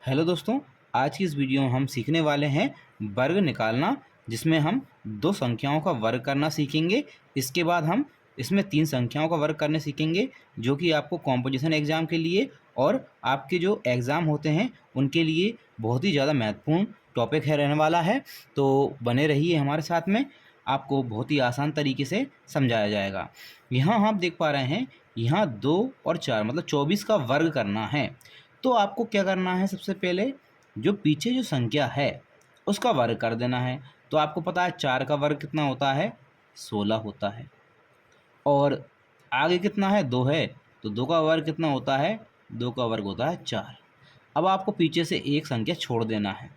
Hello दोस्तों, आज की इस वीडियो में हम सीखने वाले हैं वर्ग निकालना, जिसमें हम दो संख्याओं का वर्ग करना सीखेंगे। इसके बाद हम इसमें तीन संख्याओं का वर्ग करने सीखेंगे, जो कि आपको कॉम्पोजिशन एग्ज़ाम के लिए और आपके जो एग्ज़ाम होते हैं उनके लिए बहुत ही ज़्यादा महत्वपूर्ण टॉपिक है रहने वाला है। तो बने रहिए हमारे साथ में, आपको बहुत ही आसान तरीके से समझाया जाएगा। यहाँ आप देख पा रहे हैं, यहाँ 2 और 4 मतलब 24 का वर्ग करना है। तो आपको क्या करना है, सबसे पहले जो पीछे जो संख्या है उसका वर्ग कर देना है। तो आपको पता है 4 का वर्ग कितना होता है, 16 होता है। और आगे कितना है, 2 है, तो 2 का वर्ग कितना होता है, 2 का वर्ग होता है 4। अब आपको पीछे से एक संख्या छोड़ देना है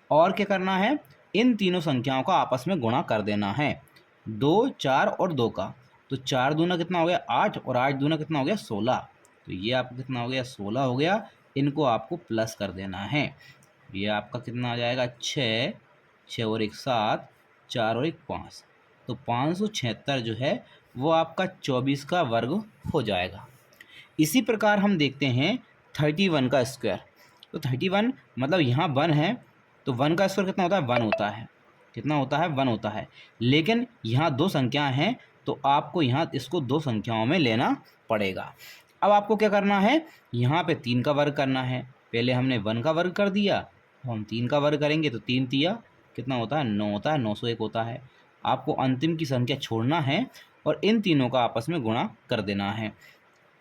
और क्या करना है, इन तीनों संख्याओं का आपस में गुणा कर देना है, 2, 4 और 2 का। तो 4 दूना कितना हो गया 8 और 8 दूना कितना हो गया 16। तो ये आपका कितना हो गया 16 हो गया। इनको आपको प्लस कर देना है। ये आपका कितना आ जाएगा 6, 6 और 1 7, 4 और 1 5। तो 576 जो है वो आपका 24 का वर्ग हो जाएगा। इसी प्रकार हम देखते हैं 31 का स्क्वायर। तो 31 मतलब यहाँ 1 है, तो 1 का स्क्वायर कितना होता है, 1 होता है। कितना होता है, 1 होता है। लेकिन यहाँ दो संख्याएं हैं, तो आपको यहाँ इसको दो संख्याओं में लेना पड़ेगा। अब आपको क्या करना है, यहाँ पे 3 का वर्ग करना है। पहले हमने 1 का वर्ग कर दिया, अब हम 3 का वर्ग करेंगे तो 3 तिया कितना होता है, 9 होता है, 901 होता है। आपको अंतिम की संख्या छोड़ना है और इन तीनों का आपस में गुणा कर देना है।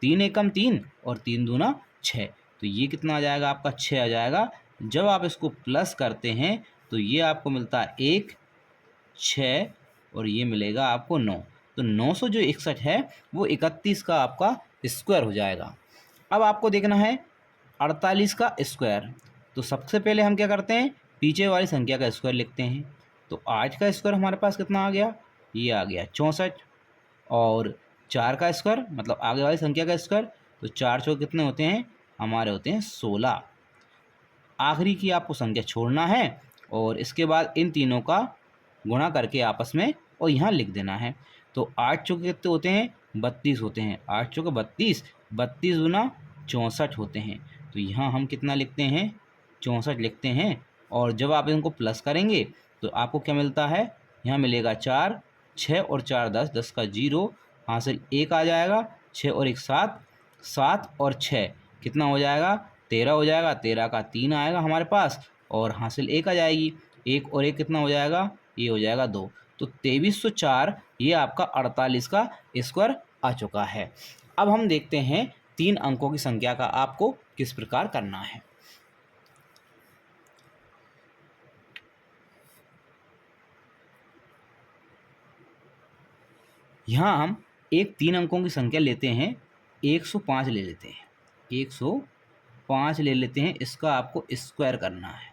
3 एकम 3 और 3 दूना 6। तो ये कितना आ जाएगा, आपका 6 आ जाएगा। जब आप इसको प्लस करते हैं तो ये आपको मिलता है 1, 6 और ये मिलेगा आपको 9। तो 900 जो 61 है वो 31 का आपका स्क्वायर हो जाएगा। अब आपको देखना है 48 का स्क्वायर। तो सबसे पहले हम क्या करते हैं, पीछे वाली संख्या का स्क्वायर लिखते हैं। तो 8 का स्क्वायर हमारे पास कितना आ गया, ये आ गया 64। और 4 का स्क्वायर मतलब आगे वाली संख्या का स्क्वायर, तो 4 चौक कितने होते हैं, हमारे होते हैं 16। आखिरी की आपको संख्या छोड़ना है और इसके बाद इन तीनों का गुणा करके आपस में और यहाँ लिख देना है। तो 8 चौके कितने होते हैं, 32 होते हैं। 8 चौके 32, 32 गुना 64 होते हैं। तो यहाँ हम कितना लिखते हैं, 64 लिखते हैं। और जब आप इनको प्लस करेंगे तो आपको क्या मिलता है, यहाँ मिलेगा 4, 6 और 4 10, 10 का 0, हासिल 1 आ जाएगा। 6 और 1 7, 7 और 6 कितना हो जाएगा, 13 हो जाएगा। 13 का 3 आएगा हमारे पास और हासिल 1 आ जाएगी। 1 और 1 कितना हो जाएगा, ये हो जाएगा 2। तो 2304 ये आपका 48 का स्क्वायर आ चुका है। अब हम देखते हैं 3 अंकों की संख्या का आपको किस प्रकार करना है। यहाँ हम एक 3 अंकों की संख्या लेते हैं, 105 ले लेते हैं। 105 ले लेते हैं, इसका आपको स्क्वायर करना है।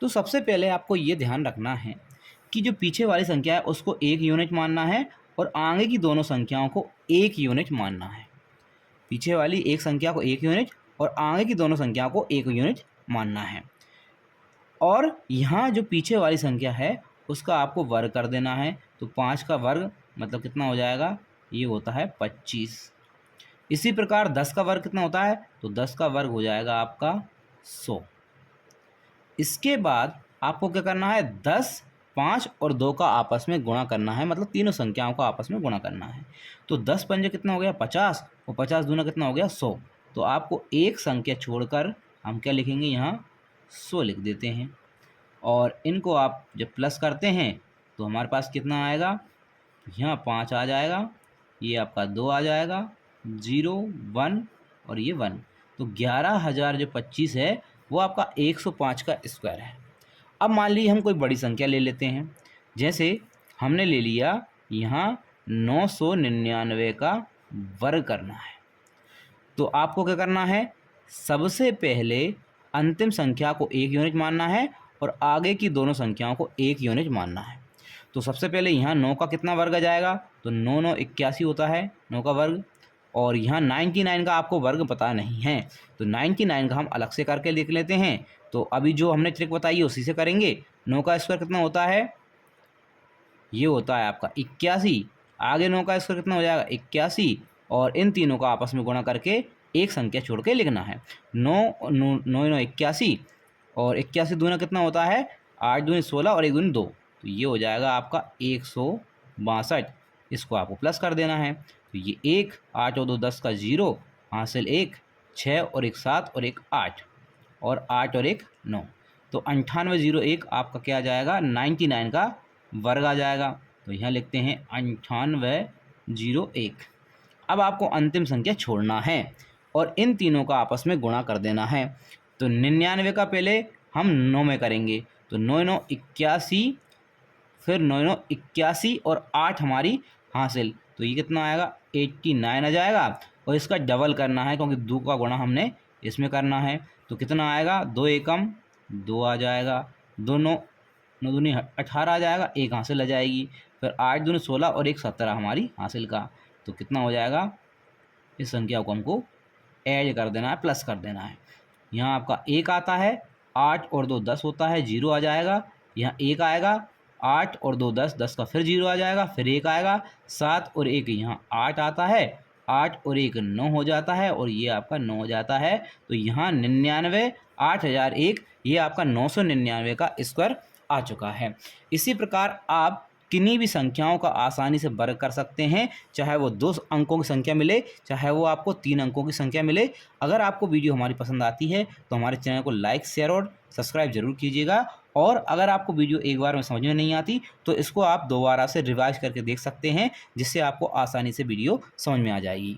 तो सबसे पहले आपको ये ध्यान रखना है कि जो पीछे वाली संख्या है उसको 1 यूनिट मानना है और आगे की दोनों संख्याओं को 1 यूनिट मानना है। पीछे वाली एक संख्या को 1 यूनिट और आगे की दोनों संख्याओं को 1 यूनिट मानना है। और यहाँ जो पीछे वाली संख्या है उसका आपको वर्ग कर देना है। तो 5 का वर्ग मतलब कितना हो जाएगा, ये होता है 25। इसी प्रकार 10 का वर्ग कितना होता है, तो 10 का वर्ग हो जाएगा आपका 100। इसके बाद आपको क्या करना है, 10, 5 और 2 का आपस में गुणा करना है, मतलब तीनों संख्याओं का आपस में गुणा करना है। तो 10 पंजे कितना हो गया 50 और 50 दूना कितना हो गया 100। तो आपको एक संख्या छोड़कर हम क्या लिखेंगे, यहाँ 100 लिख देते हैं। और इनको आप जब प्लस करते हैं तो हमारे पास कितना आएगा, यहाँ 5 आ जाएगा, ये आपका 2 आ जाएगा, 0 1 और ये 1। तो 11,000 जो 25 है वो आपका 105 का स्क्वायर है। अब मान लीजिए हम कोई बड़ी संख्या ले लेते हैं, जैसे हमने ले लिया यहाँ 999 का वर्ग करना है। तो आपको क्या करना है, सबसे पहले अंतिम संख्या को 1 यूनिट मानना है और आगे की दोनों संख्याओं को 1 यूनिट मानना है। तो सबसे पहले यहाँ 9 का कितना वर्ग आ जाएगा, तो 9 9 81 होता है 9 का वर्ग। और यहाँ 99 का आपको वर्ग पता नहीं है, तो 99 का हम अलग से करके लिख लेते हैं। तो अभी जो हमने ट्रिक बताई है उसी से करेंगे। 9 का स्क्वायर कितना होता है, ये होता है आपका 81। आगे 9 का स्क्वायर कितना हो जाएगा 81 और इन तीनों का आपस में गुणा करके एक संख्या छोड़ के लिखना है। 9 81 और 81 दूना कितना होता है, 8 दूनी 16 और 1 दूनी 2, तो ये हो जाएगा आपका 162। इसको आपको प्लस कर देना है, तो ये 1, 8 और 2 10 का 0, हासिल 1, 6 और 1 7 और 1 8, और 8 और 1 9, तो 9801 आपका क्या आ जाएगा, 99 का वर्ग आ जाएगा। तो यहाँ लिखते हैं 9801। अब आपको अंतिम संख्या छोड़ना है और इन तीनों का आपस में गुणा कर देना है। तो 99 का पहले हम 9 में करेंगे, तो 9 9 81, फिर 9 9 81 और 8 हमारी हासिल, तो ये कितना आएगा, 89 आ जाएगा। और इसका डबल करना है क्योंकि 2 का गुणा हमने इसमें करना है, तो कितना आएगा, 2 एकम 2 आ जाएगा, 2 9 9 दूनी 18 आ जाएगा, 1 हासिल आ जाएगी, फिर 8 दूनी 16 और 1 17 हमारी हासिल का, तो कितना हो जाएगा, इस संख्या को हमको ऐड कर देना है, प्लस कर देना है। यहाँ आपका 1 आता है, 8 और 2 10 होता है, 0 आ जाएगा, यहाँ 1 आएगा, 8 और 2 10, 10 का फिर 0 आ जाएगा, फिर 1 आएगा, 7 और 1 यहाँ 8 आता है, 8 और 1 9 हो जाता है, और ये आपका 9 हो जाता है। तो यहाँ 99 8001, ये आपका 999 का स्क्वायर आ चुका है। इसी प्रकार आप किन्हीं भी संख्याओं का आसानी से वर्ग कर सकते हैं, चाहे वो 2 अंकों की संख्या मिले, चाहे वो आपको 3 अंकों की संख्या मिले। अगर आपको वीडियो हमारी पसंद आती है तो हमारे चैनल को लाइक, शेयर और सब्सक्राइब जरूर कीजिएगा। और अगर आपको वीडियो एक बार में समझ में नहीं आती तो इसको आप दोबारा से रिवाइज करके देख सकते हैं, जिससे आपको आसानी से वीडियो समझ में आ जाएगी।